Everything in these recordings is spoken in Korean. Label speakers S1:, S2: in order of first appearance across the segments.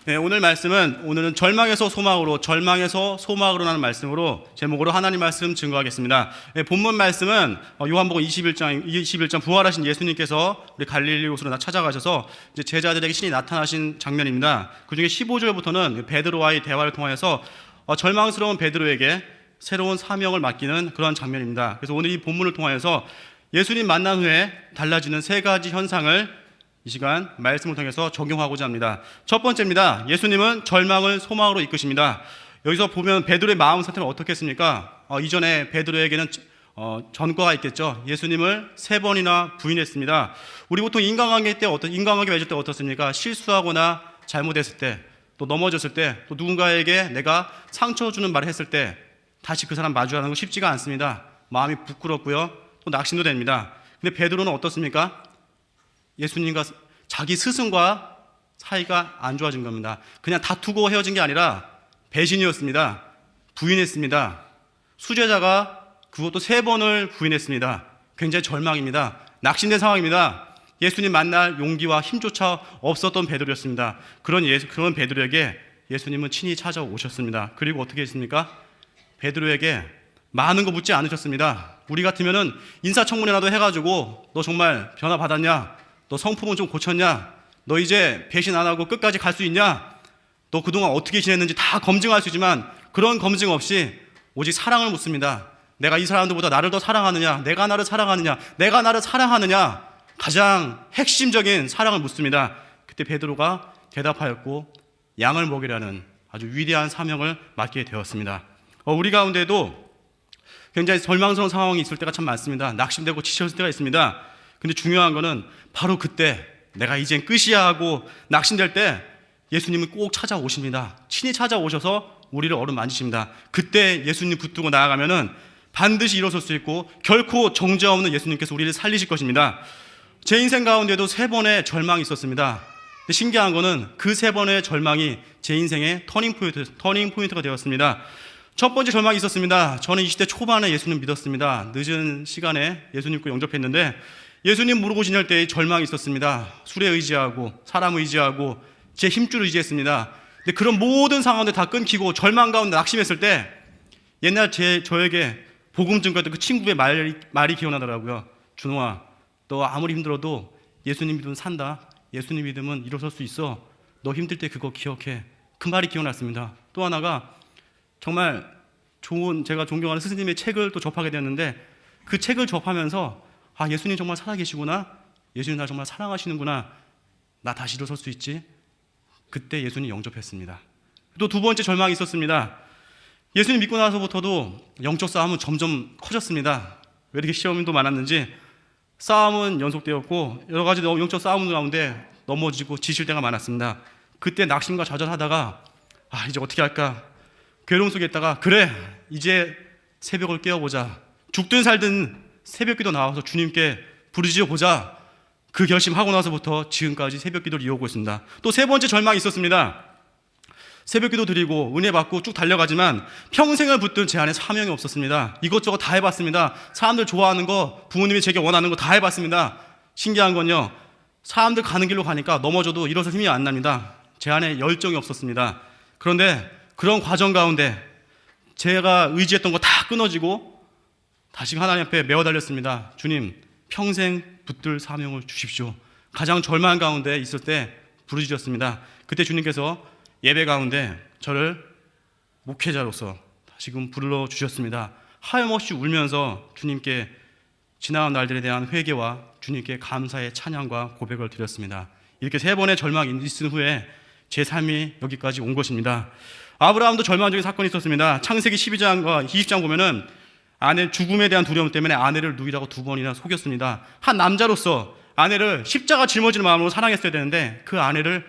S1: 네, 오늘은 절망에서 소망으로, 절망에서 소망으로 라는 말씀으로 제목으로 하나님 말씀 증거하겠습니다. 네, 본문 말씀은 요한복음 21장 부활하신 예수님께서 우리 갈릴리 곳으로 찾아가셔서 이제 제자들에게 신이 나타나신 장면입니다. 그중에 15절부터는 베드로와의 대화를 통하여서 절망스러운 베드로에게 새로운 사명을 맡기는 그런 장면입니다. 그래서 오늘 이 본문을 통하여서 예수님 만난 후에 달라지는 세 가지 현상을 이 시간 말씀을 통해서 적용하고자 합니다. 첫 번째입니다. 예수님은 절망을 소망으로 이끄십니다. 여기서 보면 베드로의 마음 상태는 어떻게 했습니까? 이전에 베드로에게는 전과가 있겠죠. 예수님을 3번이나 부인했습니다. 우리 보통 인간관계 맺을 때 어떻습니까? 실수하거나 잘못했을 때, 또 넘어졌을 때, 또 누군가에게 내가 상처 주는 말을 했을 때 다시 그 사람 마주하는 거 쉽지가 않습니다. 마음이 부끄럽고요, 또 낙심도 됩니다. 근데 베드로는 어떻습니까? 예수님과 자기 스승과 사이가 안 좋아진 겁니다. 그냥 다투고 헤어진 게 아니라 배신이었습니다. 부인했습니다. 수제자가 그것도 3번을 부인했습니다. 굉장히 절망입니다. 낙심된 상황입니다. 예수님 만날 용기와 힘조차 없었던 베드로였습니다. 그런 베드로에게 예수님은 친히 찾아오셨습니다. 그리고 어떻게 했습니까? 베드로에게 많은 거 묻지 않으셨습니다. 우리 같으면은 인사청문회라도 해가지고 너 정말 변화 받았냐? 너 성품은 좀 고쳤냐? 너 이제 배신 안 하고 끝까지 갈 수 있냐? 너 그동안 어떻게 지냈는지 다 검증할 수 있지만 그런 검증 없이 오직 사랑을 묻습니다. 내가 이 사람들보다 나를 더 사랑하느냐? 내가 나를 사랑하느냐? 내가 나를 사랑하느냐? 가장 핵심적인 사랑을 묻습니다. 그때 베드로가 대답하였고 양을 먹이라는 아주 위대한 사명을 맡게 되었습니다. 우리 가운데도 굉장히 절망스러운 상황이 있을 때가 참 많습니다. 낙심되고 지쳤을 때가 있습니다. 근데 중요한 거는 바로 그때 내가 이젠 끝이야 하고 낙심될 때 예수님은 꼭 찾아오십니다. 친히 찾아오셔서 우리를 어루만지십니다. 그때 예수님 붙들고 나아가면은 반드시 일어설 수 있고 결코 정죄 없는 예수님께서 우리를 살리실 것입니다. 제 인생 가운데도 3번의 절망이 있었습니다. 근데 신기한 거는 그 3번의 절망이 제 인생의 터닝 포인트가 되었습니다. 첫 번째 절망이 있었습니다. 저는 20대 초반에 예수님 믿었습니다. 늦은 시간에 예수님 거 영접했는데 예수님 모르고 지낼 때의 절망이 있었습니다. 술에 의지하고 사람 의지하고 제 힘줄 의지했습니다. 근데 그런 모든 상황들 다 끊기고 절망 가운데 낙심했을 때 옛날 저에게 복음 증거했던 그 친구의 말이 기억나더라고요. 준호아, 너 아무리 힘들어도 예수님 믿으면 산다. 예수님 믿으면 일어설 수 있어. 너 힘들 때 그거 기억해. 그 말이 기억났습니다. 또 하나가 정말 좋은 제가 존경하는 스승님의 책을 또 접하게 되었는데 그 책을 접하면서 예수님 정말 살아계시구나. 예수님 나 정말 사랑하시는구나. 나 다시 일어설 수 있지. 그때 예수님 영접했습니다. 또 두 번째 절망이 있었습니다. 예수님 믿고 나서부터도 영적 싸움은 점점 커졌습니다. 왜 이렇게 시험도 많았는지 싸움은 연속되었고 여러 가지 영적 싸움 가운데 넘어지고 지칠 때가 많았습니다. 그때 낙심과 좌절하다가 이제 어떻게 할까? 괴로움 속에 있다가 그래 이제 새벽을 깨워보자. 죽든 살든 새벽기도 나와서 주님께 부르짖어 보자. 그 결심하고 나서부터 지금까지 새벽기도를 이어오고 있습니다. 또 3번째 절망이 있었습니다. 새벽기도 드리고 은혜 받고 쭉 달려가지만 평생을 붙든 제 안에 사명이 없었습니다. 이것저것 다 해봤습니다. 사람들 좋아하는 거, 부모님이 제게 원하는 거 다 해봤습니다. 신기한 건요, 사람들 가는 길로 가니까 넘어져도 일어설 힘이 안 납니다. 제 안에 열정이 없었습니다. 그런데 그런 과정 가운데 제가 의지했던 거 다 끊어지고 다시 하나님 앞에 메어 달렸습니다. 주님, 평생 붙들 사명을 주십시오. 가장 절망 가운데 있을 때 부르짖었습니다. 그때 주님께서 예배 가운데 저를 목회자로서 다시금 불러주셨습니다. 하염없이 울면서 주님께 지나온 날들에 대한 회개와 주님께 감사의 찬양과 고백을 드렸습니다. 이렇게 3번의 절망이 있은 후에 제 삶이 여기까지 온 것입니다. 아브라함도 절망적인 사건이 있었습니다. 창세기 12장과 20장 보면은 죽음에 대한 두려움 때문에 아내를 누이라고 2번이나 속였습니다. 한 남자로서 아내를 십자가 짊어지는 마음으로 사랑했어야 되는데 그 아내를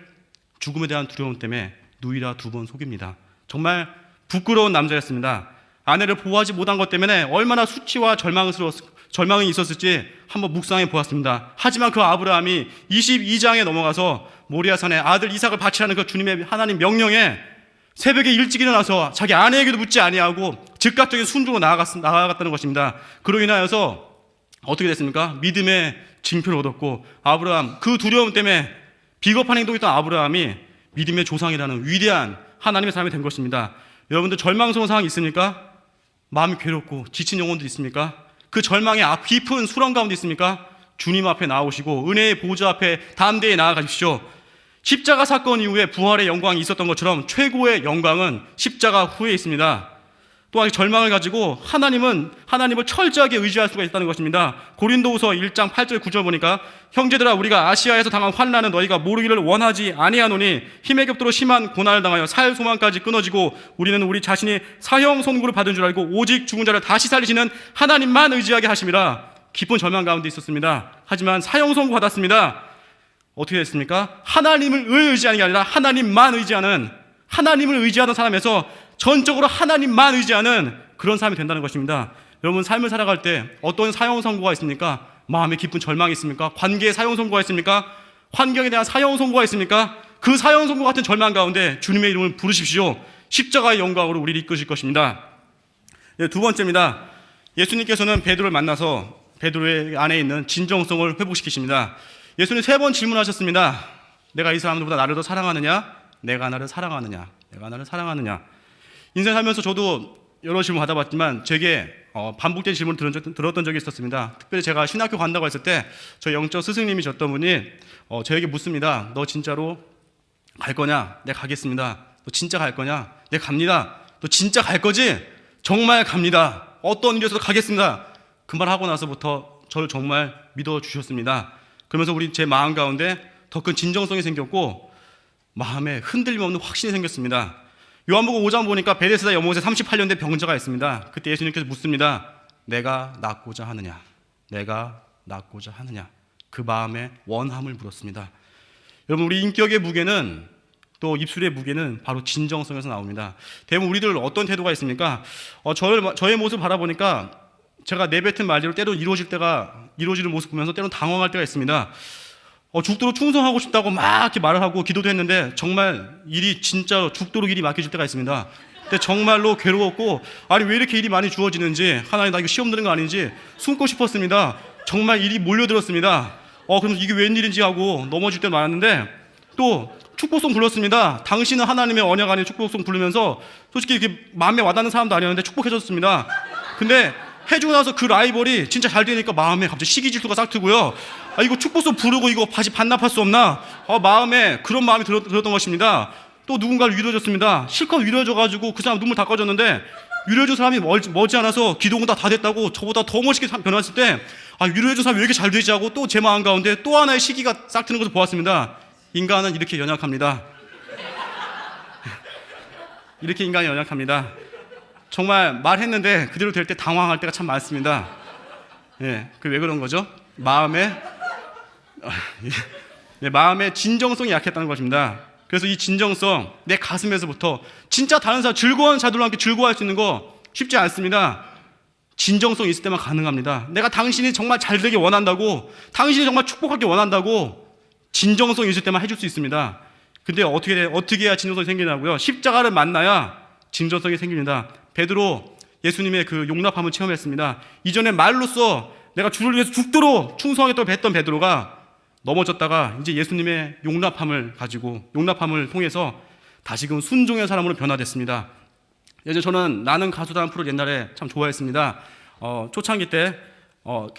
S1: 죽음에 대한 두려움 때문에 누이라 2번 속입니다. 정말 부끄러운 남자였습니다. 아내를 보호하지 못한 것 때문에 얼마나 수치와 절망이 있었을지 한번 묵상해 보았습니다. 하지만 그 아브라함이 22장에 넘어가서 모리아산에 아들 이삭을 바치라는 그 주님의 하나님 명령에 새벽에 일찍 일어나서 자기 아내에게도 묻지 아니하고 즉각적인 순종으로 나아갔다는 것입니다. 그로 인하여서 어떻게 됐습니까? 믿음의 징표를 얻었고 아브라함 그 두려움 때문에 비겁한 행동했던 아브라함이 믿음의 조상이라는 위대한 하나님의 사람이 된 것입니다. 여러분들 절망스러운 상황이 있습니까? 마음이 괴롭고 지친 영혼도 있습니까? 그 절망의 깊은 수렁 가운데 있습니까? 주님 앞에 나오시고 은혜의 보좌 앞에 담대히 나아가십시오. 십자가 사건 이후에 부활의 영광이 있었던 것처럼 최고의 영광은 십자가 후에 있습니다. 또한 절망을 가지고 하나님을 철저하게 의지할 수가 있다는 것입니다. 고린도후서 1장 8절 9절 보니까 형제들아 우리가 아시아에서 당한 환난은 너희가 모르기를 원하지 아니하노니 힘의 격도로 심한 고난을 당하여 살 소망까지 끊어지고 우리는 우리 자신이 사형 선고를 받은 줄 알고 오직 죽은 자를 다시 살리시는 하나님만 의지하게 하심이라. 깊은 절망 가운데 있었습니다. 하지만 사형 선고 받았습니다. 어떻게 됐습니까? 하나님을 의지하는 게 아니라 하나님을 의지하는 사람에서 전적으로 하나님만 의지하는 그런 사람이 된다는 것입니다. 여러분 삶을 살아갈 때 어떤 사형 선고가 있습니까? 마음에 깊은 절망이 있습니까? 관계에 사형 선고가 있습니까? 환경에 대한 사형 선고가 있습니까? 그 사형 선고 같은 절망 가운데 주님의 이름을 부르십시오. 십자가의 영광으로 우리를 이끄실 것입니다. 두 번째입니다. 예수님께서는 베드로를 만나서 베드로의 안에 있는 진정성을 회복시키십니다. 예수님 3번 질문하셨습니다. 내가 이 사람들보다 나를 더 사랑하느냐? 내가 나를 사랑하느냐? 내가 나를 사랑하느냐? 인생 살면서 저도 여러 질문 받아봤지만 제게 반복된 질문을 들었던 적이 있었습니다. 특별히 제가 신학교 간다고 했을 때 저희 영적 스승님이셨던 분이 저에게 묻습니다. 너 진짜로 갈 거냐? 네 가겠습니다. 너 진짜 갈 거냐? 네 갑니다. 너 진짜 갈 거지? 정말 갑니다. 어떤 일에서도 가겠습니다. 그 말 하고 나서부터 저를 정말 믿어주셨습니다. 그러면서 제 마음 가운데 더 큰 진정성이 생겼고 마음에 흔들림 없는 확신이 생겼습니다. 요한복음 5장 보니까 베데스다 연못에 38년 된 병자가 있습니다. 그때 예수님께서 묻습니다. 내가 낫고자 하느냐? 내가 낫고자 하느냐? 그 마음에 원함을 물었습니다. 여러분 우리 인격의 무게는 또 입술의 무게는 바로 진정성에서 나옵니다. 대부분 우리들 어떤 태도가 있습니까? 저의 모습을 바라보니까 제가 내뱉은 말대로 때로 이루어지는 모습 보면서 때로 당황할 때가 있습니다. 죽도록 충성하고 싶다고 막 이렇게 말을 하고 기도도 했는데 정말 일이 진짜 죽도록 일이 맡겨질 때가 있습니다. 근데 정말로 괴로웠고 아니 왜 이렇게 일이 많이 주어지는지 하나님 나 이거 시험 드는 거 아닌지 숨고 싶었습니다. 정말 일이 몰려들었습니다. 그럼 이게 웬일인지 하고 넘어질 때 많았는데 또 축복송 불렀습니다. 당신은 하나님의 언약 안에 축복송 부르면서 솔직히 이렇게 마음에 와닿는 사람도 아니었는데 축복해줬습니다. 근데 해주고 나서 그 라이벌이 진짜 잘 되니까 마음에 갑자기 시기 질투가 싹 트고요. 이거 축복송 부르고 이거 다시 반납할 수 없나? 마음에 그런 마음이 들었던 것입니다. 또 누군가를 위로해줬습니다. 실컷 위로해줘가지고 그 사람 눈물 닦아줬는데 위로해준 사람이 머지않아서 기도가 다 됐다고 저보다 더 멋있게 변했을 때 위로해준 사람이 왜 이렇게 잘 되지 하고 또 제 마음 가운데 또 하나의 시기가 싹 트는 것을 보았습니다. 인간은 이렇게 연약합니다. 이렇게 인간이 연약합니다. 정말 말했는데 그대로 될 때 당황할 때가 참 많습니다. 왜 그런 거죠? 마음에 진정성이 약했다는 것입니다. 그래서 이 진정성, 내 가슴에서부터 진짜 다른 사람 즐거운 자들과 함께 즐거워할 수 있는 거 쉽지 않습니다. 진정성이 있을 때만 가능합니다. 내가 당신이 정말 잘 되길 원한다고, 당신이 정말 축복하길 원한다고 진정성이 있을 때만 해줄 수 있습니다. 근데 어떻게 해야 진정성이 생기냐고요? 십자가를 만나야 진정성이 생깁니다. 베드로 예수님의 그 용납함을 체험했습니다. 이전에 말로써 내가 주를 위해서 죽도록 충성하겠다고 했던 베드로가 넘어졌다가 이제 예수님의 용납함을 통해서 다시금 순종의 사람으로 변화됐습니다. 예전에 저는 나는 가수다는 프로 옛날에 참 좋아했습니다. 초창기 때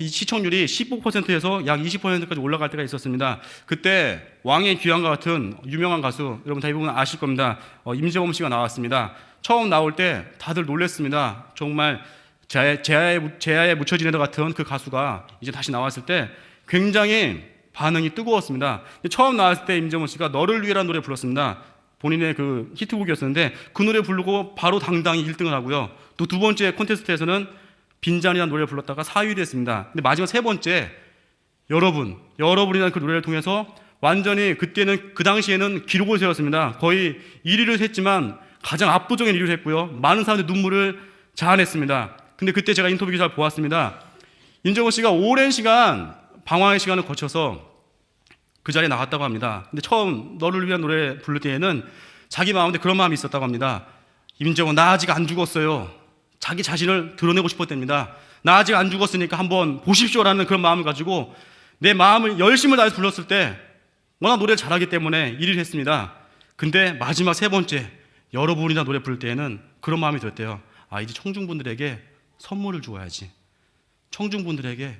S1: 시청률이 15%에서 약 20%까지 올라갈 때가 있었습니다. 그때 왕의 귀환과 같은 유명한 가수, 여러분 대부분 아실 겁니다. 임재범 씨가 나왔습니다. 처음 나올 때 다들 놀랐습니다. 정말 제야에 묻혀 지내다 같은 그 가수가 이제 다시 나왔을 때 굉장히 반응이 뜨거웠습니다. 처음 나왔을 때 임재범 씨가 너를 위해라는 노래 불렀습니다. 본인의 그 히트곡이었었는데 그 노래 부르고 바로 당당히 1등을 하고요. 또 두 번째 콘테스트에서는 빈잔이라는 노래를 불렀다가 4위를 했습니다. 근데 마지막 세 번째 여러분이라는 그 노래를 통해서 완전히 그때는 그 당시에는 기록을 세웠습니다. 거의 1위를 했지만 가장 압도적인 1위를 했고요. 많은 사람들이 눈물을 자아냈습니다. 근데 그때 제가 인터뷰 기사를 보았습니다. 임재범 씨가 오랜 시간 방황의 시간을 거쳐서 그 자리에 나갔다고 합니다. 근데 처음 너를 위한 노래 부를 때에는 자기 마음에 그런 마음이 있었다고 합니다. 임재범 나 아직 안 죽었어요. 자기 자신을 드러내고 싶었답니다. 나 아직 안 죽었으니까 한번 보십시오라는 그런 마음을 가지고 내 마음을 열심을 다해서 불렀을 때 워낙 노래를 잘하기 때문에 1위를 했습니다. 근데 마지막 세 번째 여러분이나 노래 부를 때에는 그런 마음이 들었대요. 이제 청중분들에게 선물을 주어야지. 청중분들에게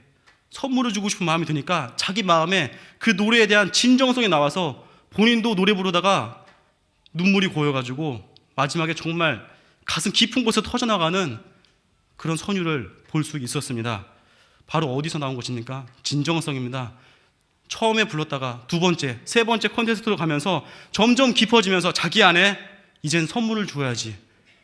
S1: 선물을 주고 싶은 마음이 드니까 자기 마음에 그 노래에 대한 진정성이 나와서 본인도 노래 부르다가 눈물이 고여가지고 마지막에 정말 가슴 깊은 곳에 터져나가는 그런 선율을 볼 수 있었습니다. 바로 어디서 나온 것입니까? 진정성입니다. 처음에 불렀다가 두 번째, 세 번째 콘테스트로 가면서 점점 깊어지면서 자기 안에 이젠 선물을 줘야지.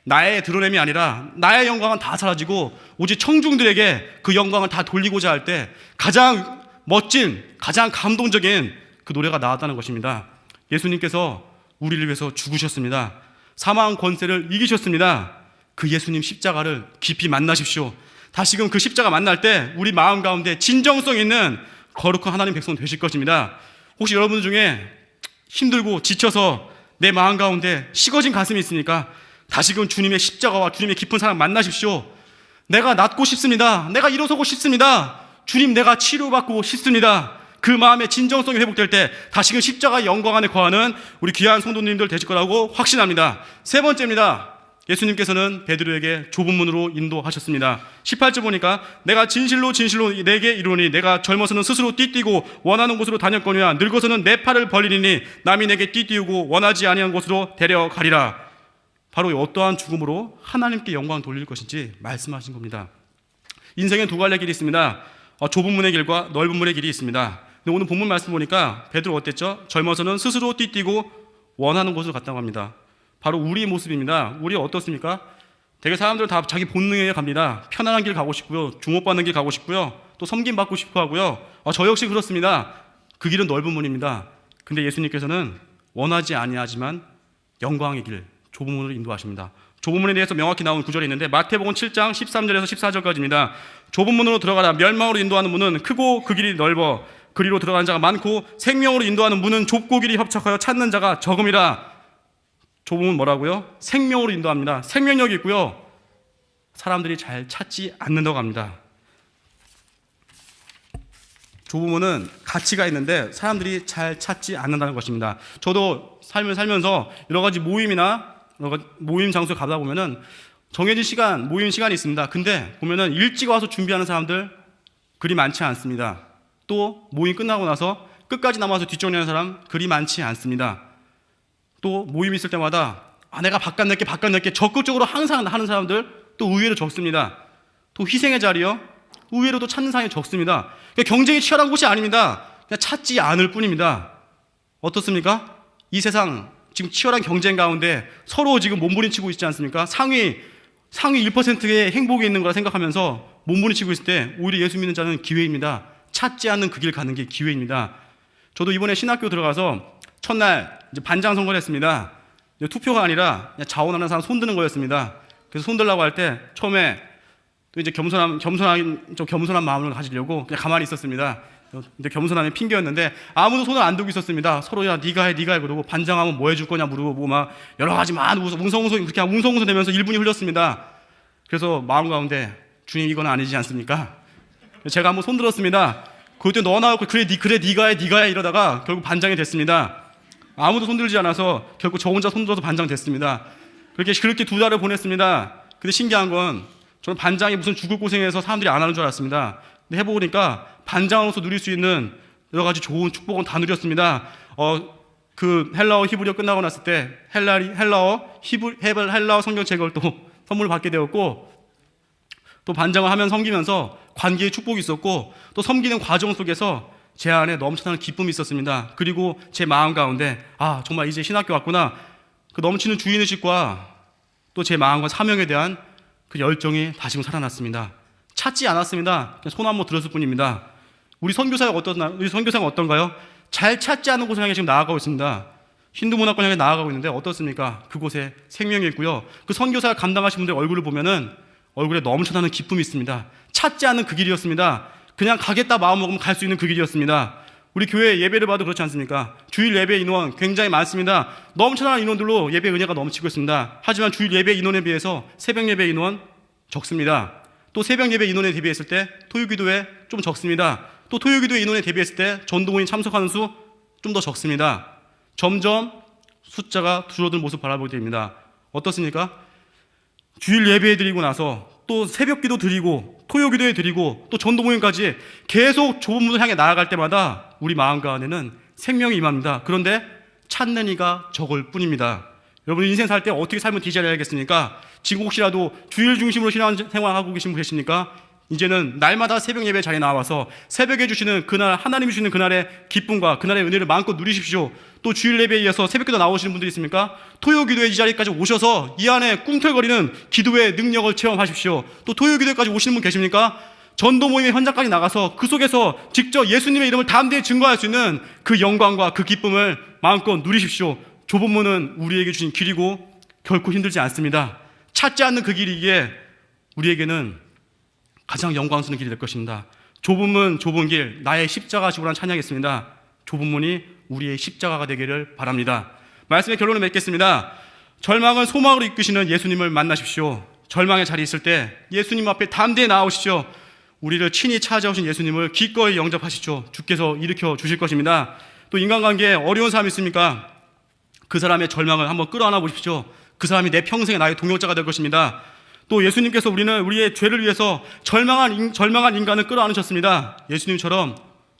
S1: 나의 드러냄이 아니라 나의 영광은 다 사라지고 오직 청중들에게 그 영광을 다 돌리고자 할 때 가장 멋진, 가장 감동적인 그 노래가 나왔다는 것입니다. 예수님께서 우리를 위해서 죽으셨습니다. 사망 권세를 이기셨습니다. 그 예수님 십자가를 깊이 만나십시오. 다시금 그 십자가 만날 때 우리 마음 가운데 진정성 있는 거룩한 하나님 백성 되실 것입니다. 혹시 여러분 중에 힘들고 지쳐서 내 마음 가운데 식어진 가슴이 있으니까 다시금 주님의 십자가와 주님의 깊은 사랑 만나십시오. 내가 낫고 싶습니다. 내가 일어서고 싶습니다. 주님, 내가 치료받고 싶습니다. 그 마음의 진정성이 회복될 때 다시금 십자가의 영광 안에 거하는 우리 귀한 성도님들 되실 거라고 확신합니다. 세 번째입니다. 예수님께서는 베드로에게 좁은 문으로 인도하셨습니다. 18절 보니까 내가 진실로 내게 이르노니 내가 젊어서는 스스로 띠뛰고 원하는 곳으로 다녔거니와 늙어서는 내 팔을 벌리니 남이 내게 띠띠우고 원하지 아니한 곳으로 데려가리라. 바로 어떠한 죽음으로 하나님께 영광 돌릴 것인지 말씀하신 겁니다. 인생엔 두 갈래 길이 있습니다. 좁은 문의 길과 넓은 문의 길이 있습니다. 근데 오늘 본문 말씀 보니까 베드로 어땠죠? 젊어서는 스스로 띠뛰고 원하는 곳으로 갔다고 합니다. 바로 우리의 모습입니다. 우리 어떻습니까? 되게 사람들은 다 자기 본능에 갑니다. 편안한 길 가고 싶고요, 주목받는 길 가고 싶고요, 또 섬김받고 싶어 하고요. 저 역시 그렇습니다. 그 길은 넓은 문입니다. 근데 예수님께서는 원하지 아니하지만 영광의 길, 좁은 문으로 인도하십니다. 좁은 문에 대해서 명확히 나온 구절이 있는데 마태복음 7장 13절에서 14절까지입니다. 좁은 문으로 들어가라. 멸망으로 인도하는 문은 크고 그 길이 넓어 그리로 들어가는 자가 많고 생명으로 인도하는 문은 좁고 길이 협착하여 찾는 자가 적음이라. 좁은 문 뭐라고요? 생명으로 인도합니다. 생명력이 있고요, 사람들이 잘 찾지 않는다고 합니다. 좁은 문은 가치가 있는데 사람들이 잘 찾지 않는다는 것입니다. 저도 삶을 살면서 여러 가지 모임이나 모임 장소에 가다 보면은 정해진 시간, 모임 시간이 있습니다. 근데 보면은 일찍 와서 준비하는 사람들 그리 많지 않습니다. 또 모임 끝나고 나서 끝까지 남아서 뒷정리하는 사람 그리 많지 않습니다. 또 모임이 있을 때마다 내가 바깥 낼게 적극적으로 항상 하는 사람들 또 의외로 적습니다. 또 희생의 자리요, 의외로도 찾는 사람이 적습니다. 그러니까 경쟁이 치열한 곳이 아닙니다. 그냥 찾지 않을 뿐입니다. 어떻습니까? 이 세상 지금 치열한 경쟁 가운데 서로 지금 몸부림치고 있지 않습니까? 상위 1%의 행복이 있는 거라 생각하면서 몸부림치고 있을 때 오히려 예수 믿는 자는 기회입니다. 찾지 않는 그 길 가는 게 기회입니다. 저도 이번에 신학교 들어가서 첫날 이제 반장 선거를 했습니다. 투표가 아니라 그냥 자원하는 사람 손 드는 거였습니다. 그래서 손 들라고 할 때 처음에 또 이제 겸손한 마음을 가지려고 그냥 가만히 있었습니다. 근데 겸손함이 핑계였는데 아무도 손을 안 들고 있었습니다. 서로 야 네가 해 그러고 반장하면 뭐 해줄 거냐 물어보고 막 여러 가지 웅성웅성 그렇게 웅성웅성대면서 1분이 흘렀습니다. 그래서 마음 가운데 주님 이건 아니지 않습니까? 제가 한번 손 들었습니다. 그때 너 나오고 그래 네가 해 이러다가 결국 반장이 됐습니다. 아무도 손들지 않아서 결국 저 혼자 손들어서 반장 됐습니다. 그렇게 두 달을 보냈습니다. 근데 신기한 건 저는 반장이 무슨 죽을 고생해서 사람들이 안 하는 줄 알았습니다. 근데 해보니까 반장으로서 누릴 수 있는 여러 가지 좋은 축복은 다 누렸습니다. 그 헬라어 히브리어 끝나고 났을 때 헬라어 성경책을 또 선물을 받게 되었고, 또 반장을 하면 섬기면서 관계의 축복이 있었고, 또 섬기는 과정 속에서 제 안에 넘쳐나는 기쁨이 있었습니다. 그리고 제 마음 가운데 정말 이제 신학교 왔구나, 그 넘치는 주인의식과 또 제 마음과 사명에 대한 그 열정이 다시금 살아났습니다. 찾지 않았습니다. 그냥 손 한번 들었을 뿐입니다. 우리 선교사가 어떤가요? 잘 찾지 않는 곳을 향해 지금 나아가고 있습니다. 힌두 문화권 향해 나아가고 있는데 어떻습니까? 그곳에 생명이 있고요, 그 선교사가 감당하신 분들의 얼굴을 보면은 얼굴에 넘쳐나는 기쁨이 있습니다. 찾지 않는 그 길이었습니다. 그냥 가겠다 마음 먹으면 갈 수 있는 그 길이었습니다. 우리 교회 예배를 봐도 그렇지 않습니까? 주일 예배 인원 굉장히 많습니다. 넘쳐나는 인원들로 예배 은혜가 넘치고 있습니다. 하지만 주일 예배 인원에 비해서 새벽 예배 인원 적습니다. 또 새벽 예배 인원에 대비했을 때 토요기도회 좀 적습니다. 또 토요기도회 인원에 대비했을 때 전도모임 참석하는 수 좀 더 적습니다. 점점 숫자가 줄어든 모습 바라보게 됩니다. 어떻습니까? 주일 예배 드리고 나서 또 새벽기도 드리고 토요기도에 드리고 또 전도 모임까지 계속 좁은 문을 향해 나아갈 때마다 우리 마음 가운데는 생명이 임합니다. 그런데 찾는 이가 적을 뿐입니다. 여러분 인생 살 때 어떻게 삶을 디자인해야겠습니까? 지금 혹시라도 주일 중심으로 신앙생활하고 계신 분 계십니까? 이제는 날마다 새벽 예배 자리에 나와서 새벽에 주시는 그날 하나님이 주시는 그날의 기쁨과 그날의 은혜를 마음껏 누리십시오. 또 주일 예배에 이어서 새벽기도 나오시는 분들이 있습니까? 토요기도에 이 자리까지 오셔서 이 안에 꿈틀거리는 기도의 능력을 체험하십시오. 또 토요기도까지 오시는 분 계십니까? 전도 모임의 현장까지 나가서 그 속에서 직접 예수님의 이름을 담대히 증거할 수 있는 그 영광과 그 기쁨을 마음껏 누리십시오. 좁은 문은 우리에게 주신 길이고 결코 힘들지 않습니다. 찾지 않는 그 길이기에 우리에게는 가장 영광스러운 길이 될 것입니다. 좁은 문 좁은 길 나의 십자가 지고라는 찬양했습니다. 좁은 문이 우리의 십자가가 되기를 바랍니다. 말씀의 결론을 맺겠습니다. 절망을 소망으로 이끄시는 예수님을 만나십시오. 절망의 자리에 있을 때 예수님 앞에 담대히 나아오십시오. 우리를 친히 찾아오신 예수님을 기꺼이 영접하시죠. 주께서 일으켜 주실 것입니다. 또 인간관계에 어려운 사람이 있습니까? 그 사람의 절망을 한번 끌어안아 보십시오. 그 사람이 내 평생의 나의 동역자가 될 것입니다. 또 예수님께서 우리의 죄를 위해서 절망한 인간을 끌어안으셨습니다. 예수님처럼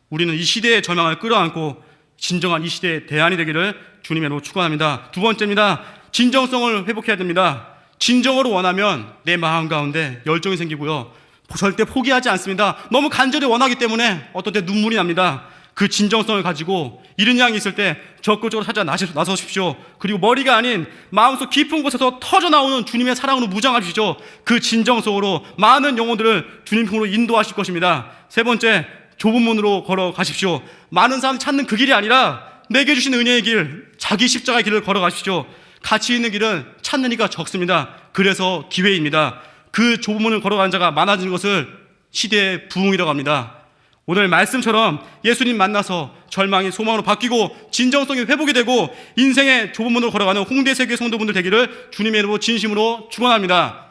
S1: 우리는 이 시대의 절망을 끌어안고 진정한 이 시대의 대안이 되기를 주님의 이름으로 축원합니다. 두 번째입니다. 진정성을 회복해야 됩니다. 진정으로 원하면 내 마음 가운데 열정이 생기고요. 절대 포기하지 않습니다. 너무 간절히 원하기 때문에 어떤 때 눈물이 납니다. 그 진정성을 가지고 이른 양이 있을 때 적극적으로 찾아 나서십시오. 그리고 머리가 아닌 마음속 깊은 곳에서 터져나오는 주님의 사랑으로 무장하십시오. 그 진정성으로 많은 영혼들을 주님 품으로 인도하실 것입니다. 세 번째, 좁은 문으로 걸어가십시오. 많은 사람 찾는 그 길이 아니라 내게 주신 은혜의 길, 자기 십자가의 길을 걸어가십시오. 가치 있는 길은 찾는 이가 적습니다. 그래서 기회입니다. 그 좁은 문을 걸어가는 자가 많아지는 것을 시대의 부흥이라고 합니다. 오늘 말씀처럼 예수님 만나서 절망이 소망으로 바뀌고 진정성이 회복이 되고 인생의 좁은 문으로 걸어가는 홍대 세계 성도분들 되기를 주님의 이름으로 진심으로 축원합니다.